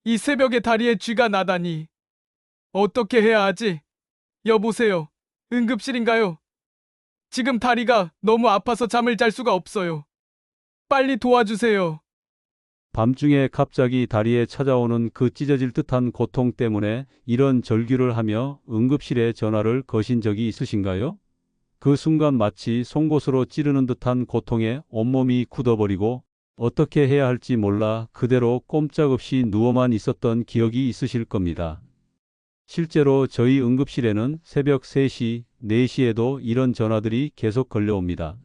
이 새벽에 다리에 쥐가 나다니. 어떻게 해야 하지? 여보세요. 응급실인가요? 지금 다리가 너무 아파서 잠을 잘 수가 없어요. 빨리 도와주세요. 밤중에 갑자기 다리에 찾아오는 그 찢어질 듯한 고통 때문에 이런 절규를 하며 응급실에 전화를 거신 적이 있으신가요? 그 순간 마치 송곳으로 찌르는 듯한 고통에 온몸이 굳어버리고 어떻게 해야 할지 몰라 그대로 꼼짝없이 누워만 있었던 기억이 있으실 겁니다. 실제로 저희 응급실에는 새벽 3시, 4시에도 이런 전화들이 계속 걸려옵니다.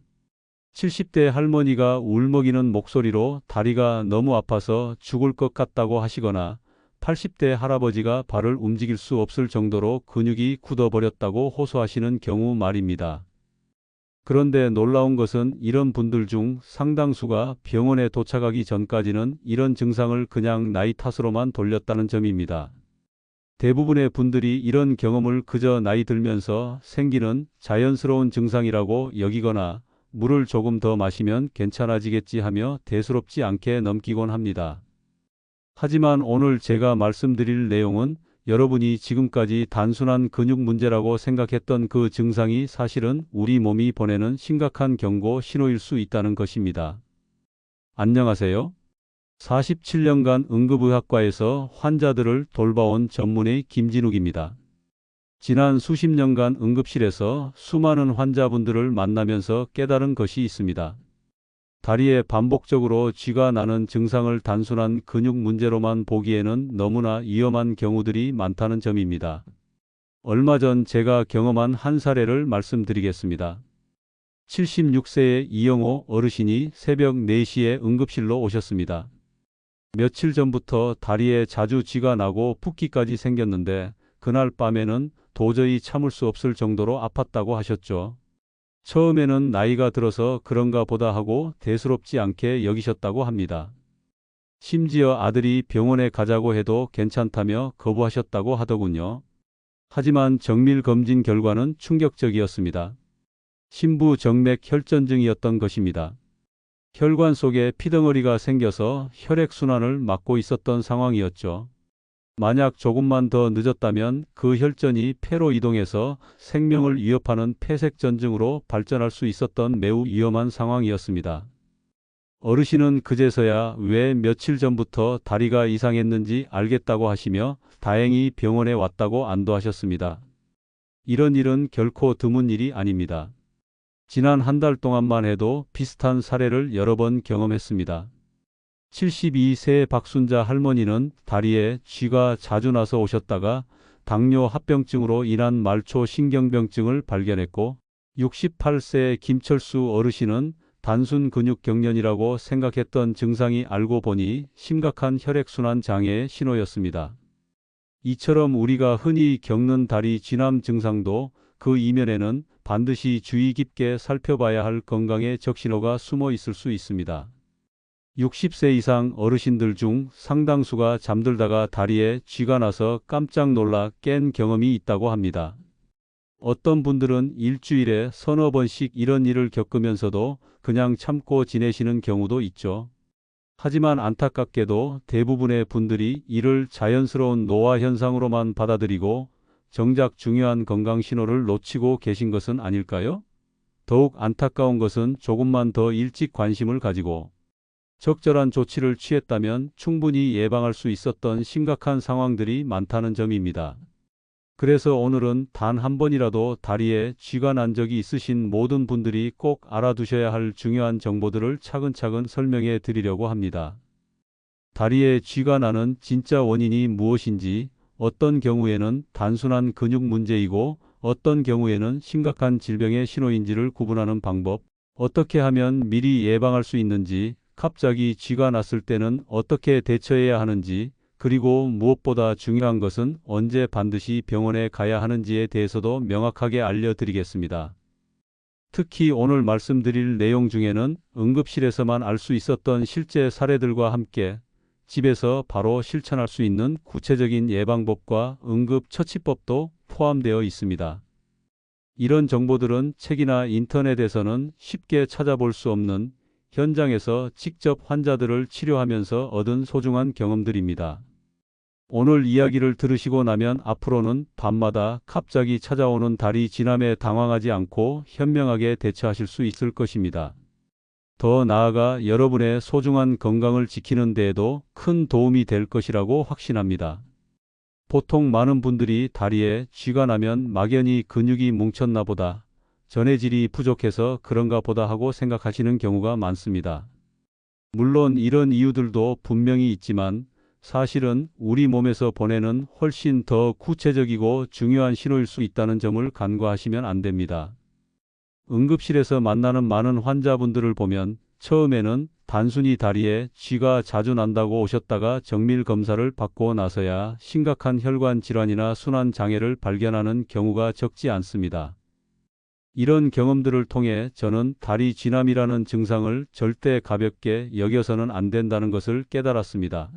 70대 할머니가 울먹이는 목소리로 다리가 너무 아파서 죽을 것 같다고 하시거나 80대 할아버지가 발을 움직일 수 없을 정도로 근육이 굳어버렸다고 호소하시는 경우 말입니다. 그런데 놀라운 것은 이런 분들 중 상당수가 병원에 도착하기 전까지는 이런 증상을 그냥 나이 탓으로만 돌렸다는 점입니다. 대부분의 분들이 이런 경험을 그저 나이 들면서 생기는 자연스러운 증상이라고 여기거나 물을 조금 더 마시면 괜찮아지겠지 하며 대수롭지 않게 넘기곤 합니다. 하지만 오늘 제가 말씀드릴 내용은 여러분이 지금까지 단순한 근육 문제라고 생각했던 그 증상이 사실은 우리 몸이 보내는 심각한 경고 신호일 수 있다는 것입니다. 안녕하세요. 47년간 응급의학과에서 환자들을 돌봐온 전문의 김진욱입니다. 지난 수십 년간 응급실에서 수많은 환자분들을 만나면서 깨달은 것이 있습니다. 다리에 반복적으로 쥐가 나는 증상을 단순한 근육 문제로만 보기에는 너무나 위험한 경우들이 많다는 점입니다. 얼마 전 제가 경험한 한 사례를 말씀드리겠습니다. 76세의 이영호 어르신이 새벽 4시에 응급실로 오셨습니다. 며칠 전부터 다리에 자주 쥐가 나고 붓기까지 생겼는데 그날 밤에는 도저히 참을 수 없을 정도로 아팠다고 하셨죠. 처음에는 나이가 들어서 그런가 보다 하고 대수롭지 않게 여기셨다고 합니다. 심지어 아들이 병원에 가자고 해도 괜찮다며 거부하셨다고 하더군요. 하지만 정밀 검진 결과는 충격적이었습니다. 심부정맥 혈전증이었던 것입니다. 혈관 속에 피덩어리가 생겨서 혈액순환을 막고 있었던 상황이었죠. 만약 조금만 더 늦었다면 그 혈전이 폐로 이동해서 생명을 위협하는 폐색전증으로 발전할 수 있었던 매우 위험한 상황이었습니다. 어르신은 그제서야 왜 며칠 전부터 다리가 이상했는지 알겠다고 하시며 다행히 병원에 왔다고 안도하셨습니다. 이런 일은 결코 드문 일이 아닙니다. 지난 한 달 동안만 해도 비슷한 사례를 여러 번 경험했습니다. 72세 박순자 할머니는 다리에 쥐가 자주 나서 오셨다가 당뇨 합병증으로 인한 말초 신경병증을 발견했고 68세 김철수 어르신은 단순 근육 경련이라고 생각했던 증상이 알고 보니 심각한 혈액순환 장애의 신호였습니다. 이처럼 우리가 흔히 겪는 다리 쥐남 증상도 그 이면에는 반드시 주의 깊게 살펴봐야 할 건강의 적신호가 숨어 있을 수 있습니다. 60세 이상 어르신들 중 상당수가 잠들다가 다리에 쥐가 나서 깜짝 놀라 깬 경험이 있다고 합니다. 어떤 분들은 일주일에 서너 번씩 이런 일을 겪으면서도 그냥 참고 지내시는 경우도 있죠. 하지만 안타깝게도 대부분의 분들이 이를 자연스러운 노화 현상으로만 받아들이고 정작 중요한 건강 신호를 놓치고 계신 것은 아닐까요? 더욱 안타까운 것은 조금만 더 일찍 관심을 가지고 적절한 조치를 취했다면 충분히 예방할 수 있었던 심각한 상황들이 많다는 점입니다. 그래서 오늘은 단 한 번이라도 다리에 쥐가 난 적이 있으신 모든 분들이 꼭 알아두셔야 할 중요한 정보들을 차근차근 설명해 드리려고 합니다. 다리에 쥐가 나는 진짜 원인이 무엇인지, 어떤 경우에는 단순한 근육 문제이고 어떤 경우에는 심각한 질병의 신호인지를 구분하는 방법, 어떻게 하면 미리 예방할 수 있는지, 갑자기 쥐가 났을 때는 어떻게 대처해야 하는지, 그리고 무엇보다 중요한 것은 언제 반드시 병원에 가야 하는지에 대해서도 명확하게 알려드리겠습니다. 특히 오늘 말씀드릴 내용 중에는 응급실에서만 알 수 있었던 실제 사례들과 함께 집에서 바로 실천할 수 있는 구체적인 예방법과 응급처치법도 포함되어 있습니다. 이런 정보들은 책이나 인터넷에서는 쉽게 찾아볼 수 없는 현장에서 직접 환자들을 치료하면서 얻은 소중한 경험들입니다. 오늘 이야기를 들으시고 나면 앞으로는 밤마다 갑자기 찾아오는 다리 진암에 당황하지 않고 현명하게 대처하실 수 있을 것입니다. 더 나아가 여러분의 소중한 건강을 지키는 데에도 큰 도움이 될 것이라고 확신합니다. 보통 많은 분들이 다리에 쥐가 나면 막연히 근육이 뭉쳤나 보다, 전해질이 부족해서 그런가 보다 하고 생각하시는 경우가 많습니다. 물론 이런 이유들도 분명히 있지만 사실은 우리 몸에서 보내는 훨씬 더 구체적이고 중요한 신호일 수 있다는 점을 간과하시면 안 됩니다. 응급실에서 만나는 많은 환자분들을 보면 처음에는 단순히 다리에 쥐가 자주 난다고 오셨다가 정밀 검사를 받고 나서야 심각한 혈관 질환이나 순환 장애를 발견하는 경우가 적지 않습니다. 이런 경험들을 통해 저는 다리 쥐남이라는 증상을 절대 가볍게 여겨서는 안 된다는 것을 깨달았습니다.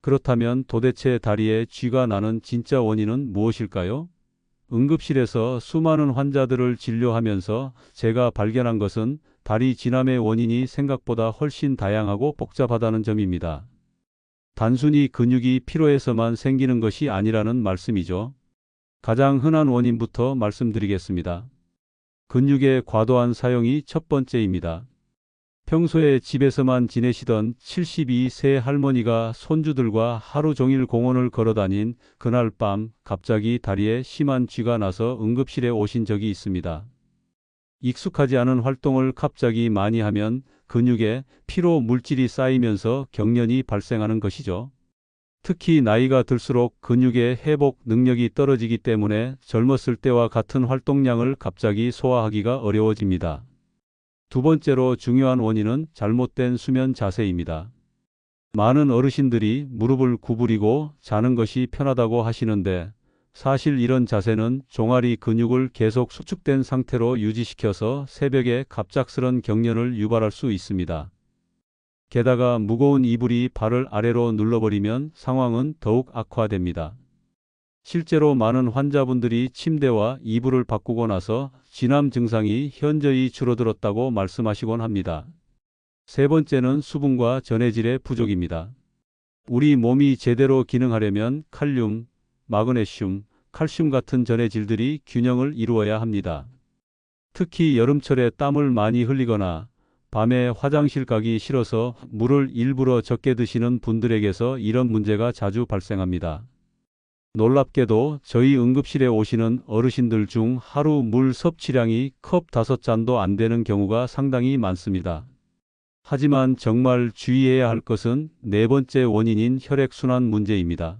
그렇다면 도대체 다리에 쥐가 나는 진짜 원인은 무엇일까요? 응급실에서 수많은 환자들을 진료하면서 제가 발견한 것은 다리 진암의 원인이 생각보다 훨씬 다양하고 복잡하다는 점입니다. 단순히 근육이 피로해서만 생기는 것이 아니라는 말씀이죠. 가장 흔한 원인부터 말씀드리겠습니다. 근육의 과도한 사용이 첫 번째입니다. 평소에 집에서만 지내시던 72세 할머니가 손주들과 하루 종일 공원을 걸어 다닌 그날 밤 갑자기 다리에 심한 쥐가 나서 응급실에 오신 적이 있습니다. 익숙하지 않은 활동을 갑자기 많이 하면 근육에 피로 물질이 쌓이면서 경련이 발생하는 것이죠. 특히 나이가 들수록 근육의 회복 능력이 떨어지기 때문에 젊었을 때와 같은 활동량을 갑자기 소화하기가 어려워집니다. 두 번째로 중요한 원인은 잘못된 수면 자세입니다. 많은 어르신들이 무릎을 구부리고 자는 것이 편하다고 하시는데 사실 이런 자세는 종아리 근육을 계속 수축된 상태로 유지시켜서 새벽에 갑작스런 경련을 유발할 수 있습니다. 게다가 무거운 이불이 발을 아래로 눌러버리면 상황은 더욱 악화됩니다. 실제로 많은 환자분들이 침대와 이불을 바꾸고 나서 진암 증상이 현저히 줄어들었다고 말씀하시곤 합니다. 세 번째는 수분과 전해질의 부족입니다. 우리 몸이 제대로 기능하려면 칼륨, 마그네슘, 칼슘 같은 전해질들이 균형을 이루어야 합니다. 특히 여름철에 땀을 많이 흘리거나 밤에 화장실 가기 싫어서 물을 일부러 적게 드시는 분들에게서 이런 문제가 자주 발생합니다. 놀랍게도 저희 응급실에 오시는 어르신들 중 하루 물 섭취량이 컵 5잔도 안 되는 경우가 상당히 많습니다. 하지만 정말 주의해야 할 것은 네 번째 원인인 혈액순환 문제입니다.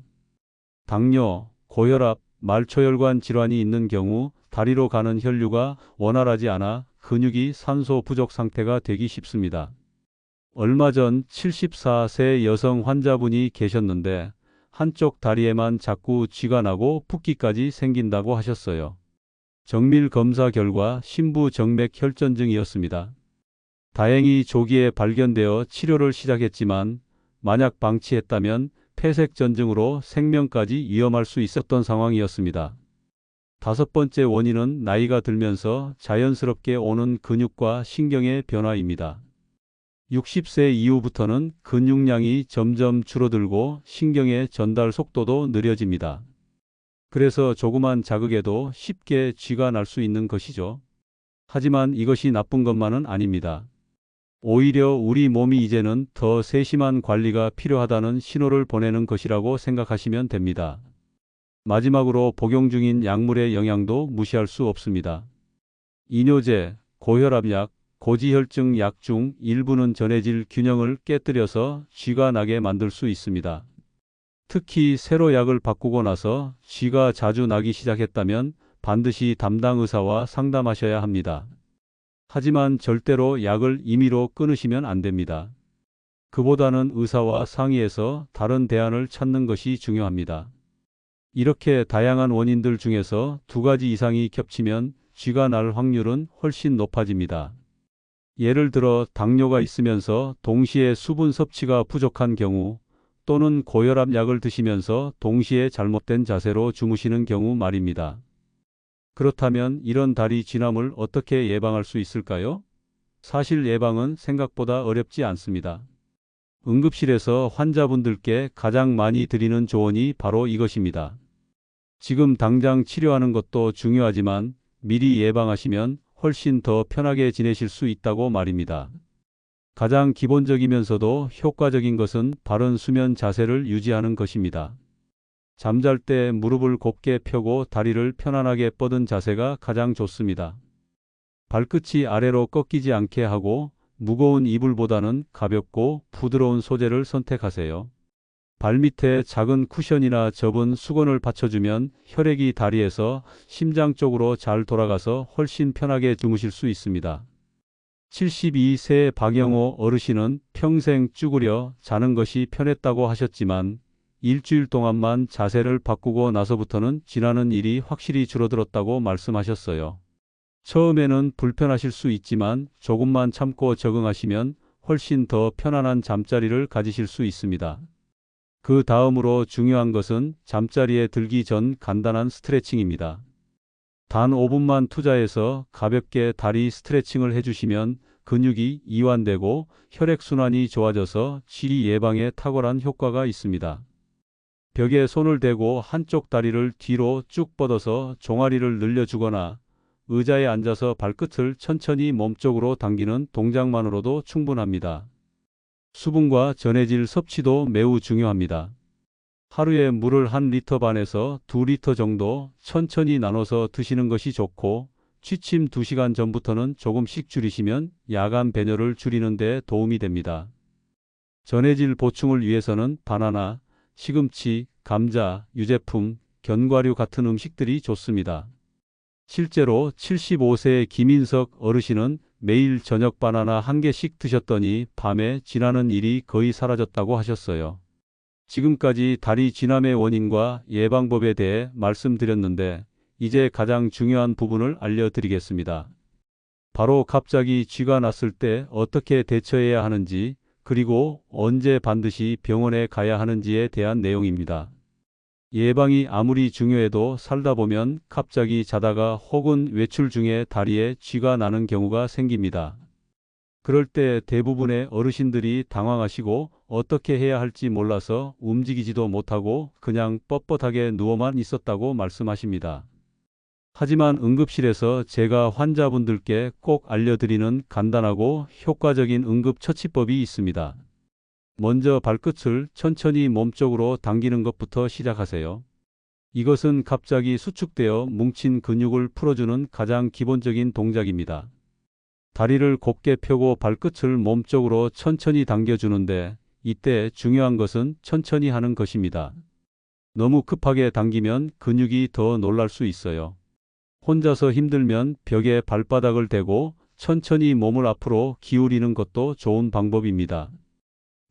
당뇨, 고혈압, 말초혈관 질환이 있는 경우 다리로 가는 혈류가 원활하지 않아 근육이 산소 부족 상태가 되기 쉽습니다. 얼마 전 74세 여성 환자분이 계셨는데 한쪽 다리에만 자꾸 쥐가 나고 붓기까지 생긴다고 하셨어요. 정밀 검사 결과 심부정맥 혈전증이었습니다. 다행히 조기에 발견되어 치료를 시작했지만 만약 방치했다면 폐색전증으로 생명까지 위험할 수 있었던 상황이었습니다. 다섯 번째 원인은 나이가 들면서 자연스럽게 오는 근육과 신경의 변화입니다. 60세 이후부터는 근육량이 점점 줄어들고 신경의 전달 속도도 느려집니다. 그래서 조그만 자극에도 쉽게 쥐가 날 수 있는 것이죠. 하지만 이것이 나쁜 것만은 아닙니다. 오히려 우리 몸이 이제는 더 세심한 관리가 필요하다는 신호를 보내는 것이라고 생각하시면 됩니다. 마지막으로 복용 중인 약물의 영향도 무시할 수 없습니다. 이뇨제, 고혈압약, 고지혈증 약 중 일부는 전해질 균형을 깨뜨려서 쥐가 나게 만들 수 있습니다. 특히 새로 약을 바꾸고 나서 쥐가 자주 나기 시작했다면 반드시 담당 의사와 상담하셔야 합니다. 하지만 절대로 약을 임의로 끊으시면 안 됩니다. 그보다는 의사와 상의해서 다른 대안을 찾는 것이 중요합니다. 이렇게 다양한 원인들 중에서 두 가지 이상이 겹치면 쥐가 날 확률은 훨씬 높아집니다. 예를 들어 당뇨가 있으면서 동시에 수분 섭취가 부족한 경우 또는 고혈압 약을 드시면서 동시에 잘못된 자세로 주무시는 경우 말입니다. 그렇다면 이런 다리 쥐남을 어떻게 예방할 수 있을까요? 사실 예방은 생각보다 어렵지 않습니다. 응급실에서 환자분들께 가장 많이 드리는 조언이 바로 이것입니다. 지금 당장 치료하는 것도 중요하지만 미리 예방하시면 훨씬 더 편하게 지내실 수 있다고 말입니다. 가장 기본적이면서도 효과적인 것은 바른 수면 자세를 유지하는 것입니다. 잠잘 때 무릎을 곧게 펴고 다리를 편안하게 뻗은 자세가 가장 좋습니다. 발끝이 아래로 꺾이지 않게 하고 무거운 이불보다는 가볍고 부드러운 소재를 선택하세요. 발밑에 작은 쿠션이나 접은 수건을 받쳐주면 혈액이 다리에서 심장 쪽으로 잘 돌아가서 훨씬 편하게 주무실 수 있습니다. 72세 박영호 어르신은 평생 쭈그려 자는 것이 편했다고 하셨지만 일주일 동안만 자세를 바꾸고 나서부터는 지나는 일이 확실히 줄어들었다고 말씀하셨어요. 처음에는 불편하실 수 있지만 조금만 참고 적응하시면 훨씬 더 편안한 잠자리를 가지실 수 있습니다. 그 다음으로 중요한 것은 잠자리에 들기 전 간단한 스트레칭입니다. 단 5분만 투자해서 가볍게 다리 스트레칭을 해주시면 근육이 이완되고 혈액순환이 좋아져서 치리 예방에 탁월한 효과가 있습니다. 벽에 손을 대고 한쪽 다리를 뒤로 쭉 뻗어서 종아리를 늘려주거나 의자에 앉아서 발끝을 천천히 몸쪽으로 당기는 동작만으로도 충분합니다. 수분과 전해질 섭취도 매우 중요합니다. 하루에 물을 1리터 반에서 2리터 정도 천천히 나눠서 드시는 것이 좋고 취침 2시간 전부터는 조금씩 줄이시면 야간 배뇨를 줄이는 데 도움이 됩니다. 전해질 보충을 위해서는 바나나, 시금치, 감자, 유제품, 견과류 같은 음식들이 좋습니다. 실제로 75세의 김인석 어르신은 매일 저녁 바나나 1개씩 드셨더니 밤에 쥐나는 일이 거의 사라졌다고 하셨어요. 지금까지 다리 쥐남의 원인과 예방법에 대해 말씀드렸는데 이제 가장 중요한 부분을 알려드리겠습니다. 바로 갑자기 쥐가 났을 때 어떻게 대처해야 하는지 그리고 언제 반드시 병원에 가야 하는지에 대한 내용입니다. 예방이 아무리 중요해도 살다 보면 갑자기 자다가 혹은 외출 중에 다리에 쥐가 나는 경우가 생깁니다. 그럴 때 대부분의 어르신들이 당황하시고 어떻게 해야 할지 몰라서 움직이지도 못하고 그냥 뻣뻣하게 누워만 있었다고 말씀하십니다. 하지만 응급실에서 제가 환자분들께 꼭 알려드리는 간단하고 효과적인 응급처치법이 있습니다. 먼저 발끝을 천천히 몸쪽으로 당기는 것부터 시작하세요. 이것은 갑자기 수축되어 뭉친 근육을 풀어주는 가장 기본적인 동작입니다. 다리를 곧게 펴고 발끝을 몸쪽으로 천천히 당겨주는데 이때 중요한 것은 천천히 하는 것입니다. 너무 급하게 당기면 근육이 더 놀랄 수 있어요. 혼자서 힘들면 벽에 발바닥을 대고 천천히 몸을 앞으로 기울이는 것도 좋은 방법입니다.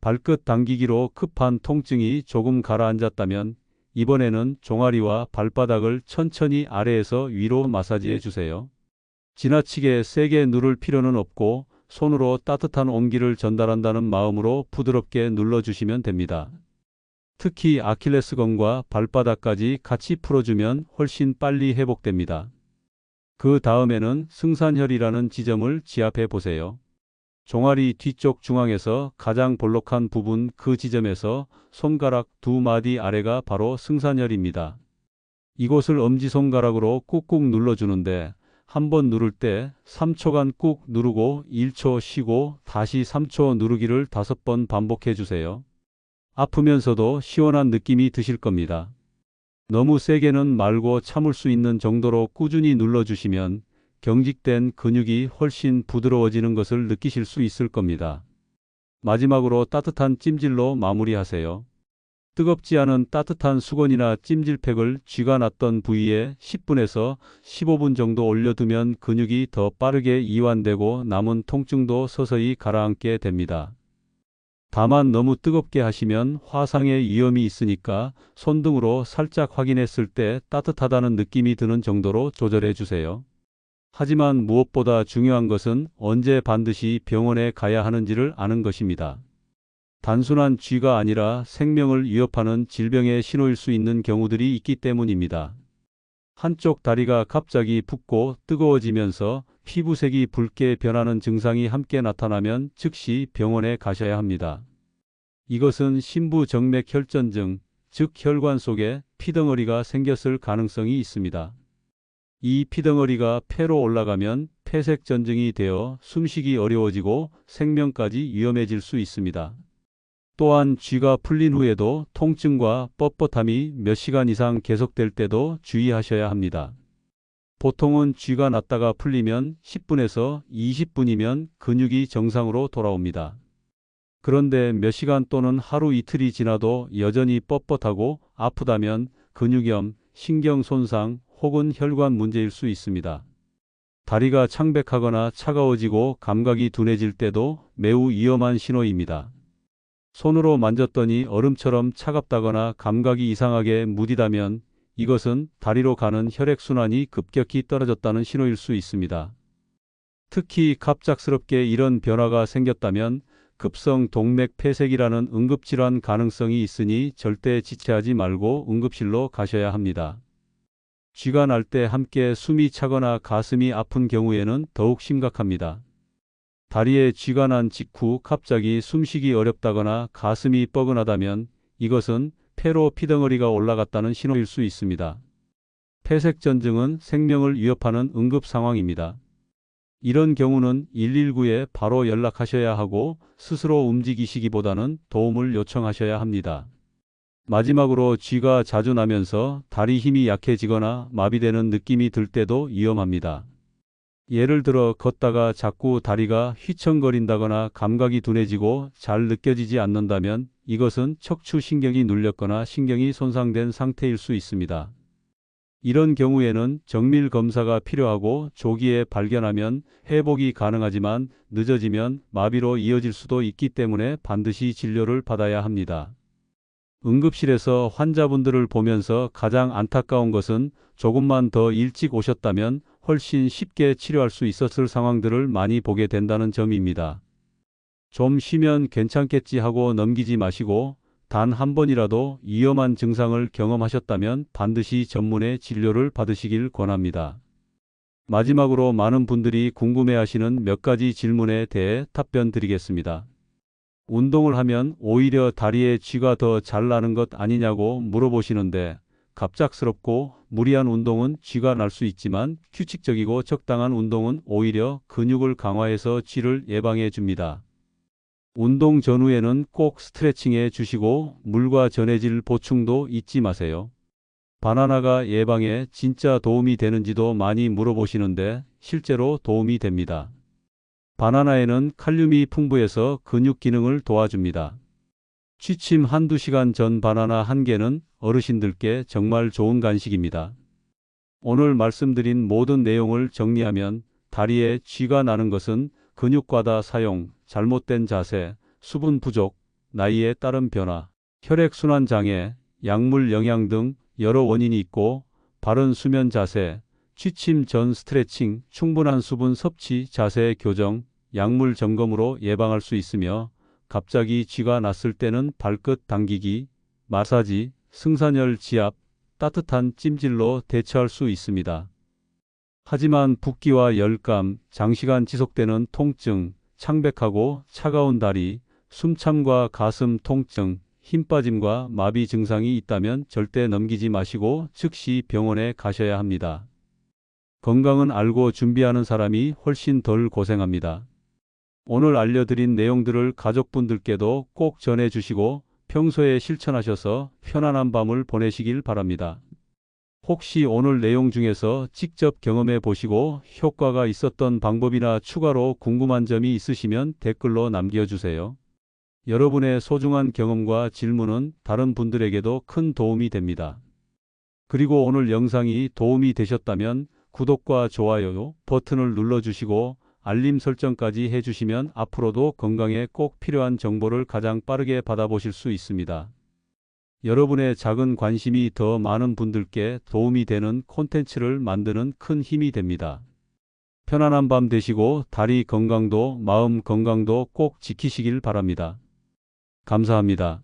발끝 당기기로 급한 통증이 조금 가라앉았다면 이번에는 종아리와 발바닥을 천천히 아래에서 위로 마사지해 주세요. 지나치게 세게 누를 필요는 없고 손으로 따뜻한 온기를 전달한다는 마음으로 부드럽게 눌러주시면 됩니다. 특히 아킬레스건과 발바닥까지 같이 풀어주면 훨씬 빨리 회복됩니다. 그 다음에는 승산혈이라는 지점을 지압해 보세요. 종아리 뒤쪽 중앙에서 가장 볼록한 부분 그 지점에서 손가락 2마디 아래가 바로 승산혈입니다. 이곳을 엄지손가락으로 꾹꾹 눌러주는데 한번 누를 때 3초간 꾹 누르고 1초 쉬고 다시 3초 누르기를 5번 반복해 주세요. 아프면서도 시원한 느낌이 드실 겁니다. 너무 세게는 말고 참을 수 있는 정도로 꾸준히 눌러주시면 경직된 근육이 훨씬 부드러워지는 것을 느끼실 수 있을 겁니다. 마지막으로 따뜻한 찜질로 마무리하세요. 뜨겁지 않은 따뜻한 수건이나 찜질팩을 쥐가 났던 부위에 10분에서 15분 정도 올려두면 근육이 더 빠르게 이완되고 남은 통증도 서서히 가라앉게 됩니다. 다만 너무 뜨겁게 하시면 화상의 위험이 있으니까 손등으로 살짝 확인했을 때 따뜻하다는 느낌이 드는 정도로 조절해 주세요. 하지만 무엇보다 중요한 것은 언제 반드시 병원에 가야 하는지를 아는 것입니다. 단순한 쥐가 아니라 생명을 위협하는 질병의 신호일 수 있는 경우들이 있기 때문입니다. 한쪽 다리가 갑자기 붓고 뜨거워지면서 피부색이 붉게 변하는 증상이 함께 나타나면 즉시 병원에 가셔야 합니다. 이것은 심부정맥 혈전증, 즉 혈관 속에 피덩어리가 생겼을 가능성이 있습니다. 이 피덩어리가 폐로 올라가면 폐색전증이 되어 숨쉬기 어려워지고 생명까지 위험해질 수 있습니다. 또한 쥐가 풀린 후에도 통증과 뻣뻣함이 몇 시간 이상 계속될 때도 주의하셔야 합니다. 보통은 쥐가 났다가 풀리면 10분에서 20분이면 근육이 정상으로 돌아옵니다. 그런데 몇 시간 또는 하루 이틀이 지나도 여전히 뻣뻣하고 아프다면 근육염, 신경 손상 혹은 혈관 문제일 수 있습니다. 다리가 창백하거나 차가워지고 감각이 둔해질 때도 매우 위험한 신호입니다. 손으로 만졌더니 얼음처럼 차갑다거나 감각이 이상하게 무디다면 이것은 다리로 가는 혈액순환이 급격히 떨어졌다는 신호일 수 있습니다. 특히 갑작스럽게 이런 변화가 생겼다면 급성 동맥 폐색이라는 응급질환 가능성이 있으니 절대 지체하지 말고 응급실로 가셔야 합니다. 쥐가 날 때 함께 숨이 차거나 가슴이 아픈 경우에는 더욱 심각합니다. 다리에 쥐가 난 직후 갑자기 숨쉬기 어렵다거나 가슴이 뻐근하다면 이것은 폐로 피덩어리가 올라갔다는 신호일 수 있습니다. 폐색전증은 생명을 위협하는 응급 상황입니다. 이런 경우는 119에 바로 연락하셔야 하고 스스로 움직이시기보다는 도움을 요청하셔야 합니다. 마지막으로 쥐가 자주 나면서 다리 힘이 약해지거나 마비되는 느낌이 들 때도 위험합니다. 예를 들어 걷다가 자꾸 다리가 휘청거린다거나 감각이 둔해지고 잘 느껴지지 않는다면 이것은 척추신경이 눌렸거나 신경이 손상된 상태일 수 있습니다. 이런 경우에는 정밀 검사가 필요하고 조기에 발견하면 회복이 가능하지만 늦어지면 마비로 이어질 수도 있기 때문에 반드시 진료를 받아야 합니다. 응급실에서 환자분들을 보면서 가장 안타까운 것은 조금만 더 일찍 오셨다면 훨씬 쉽게 치료할 수 있었을 상황들을 많이 보게 된다는 점입니다. 좀 쉬면 괜찮겠지 하고 넘기지 마시고 단 한 번이라도 위험한 증상을 경험하셨다면 반드시 전문의 진료를 받으시길 권합니다. 마지막으로 많은 분들이 궁금해하시는 몇 가지 질문에 대해 답변 드리겠습니다. 운동을 하면 오히려 다리에 쥐가 더 잘 나는 것 아니냐고 물어보시는데 갑작스럽고 무리한 운동은 쥐가 날 수 있지만 규칙적이고 적당한 운동은 오히려 근육을 강화해서 쥐를 예방해 줍니다. 운동 전후에는 꼭 스트레칭해 주시고 물과 전해질 보충도 잊지 마세요. 바나나가 예방에 진짜 도움이 되는지도 많이 물어보시는데 실제로 도움이 됩니다. 바나나에는 칼륨이 풍부해서 근육 기능을 도와줍니다. 취침 한두 시간 전 바나나 한 개는 어르신들께 정말 좋은 간식입니다. 오늘 말씀드린 모든 내용을 정리하면 다리에 쥐가 나는 것은 근육 과다 사용, 잘못된 자세, 수분 부족, 나이에 따른 변화, 혈액순환 장애, 약물 영향 등 여러 원인이 있고 바른 수면 자세, 취침 전 스트레칭, 충분한 수분 섭취, 자세 교정, 약물 점검으로 예방할 수 있으며 갑자기 쥐가 났을 때는 발끝 당기기, 마사지, 승산혈 지압, 따뜻한 찜질로 대처할 수 있습니다. 하지만 붓기와 열감, 장시간 지속되는 통증, 창백하고 차가운 다리, 숨참과 가슴 통증, 힘 빠짐과 마비 증상이 있다면 절대 넘기지 마시고 즉시 병원에 가셔야 합니다. 건강은 알고 준비하는 사람이 훨씬 덜 고생합니다. 오늘 알려드린 내용들을 가족분들께도 꼭 전해주시고 평소에 실천하셔서 편안한 밤을 보내시길 바랍니다. 혹시 오늘 내용 중에서 직접 경험해 보시고 효과가 있었던 방법이나 추가로 궁금한 점이 있으시면 댓글로 남겨주세요. 여러분의 소중한 경험과 질문은 다른 분들에게도 큰 도움이 됩니다. 그리고 오늘 영상이 도움이 되셨다면 구독과 좋아요 버튼을 눌러주시고 알림 설정까지 해주시면 앞으로도 건강에 꼭 필요한 정보를 가장 빠르게 받아보실 수 있습니다. 여러분의 작은 관심이 더 많은 분들께 도움이 되는 콘텐츠를 만드는 큰 힘이 됩니다. 편안한 밤 되시고 다리 건강도 마음 건강도 꼭 지키시길 바랍니다. 감사합니다.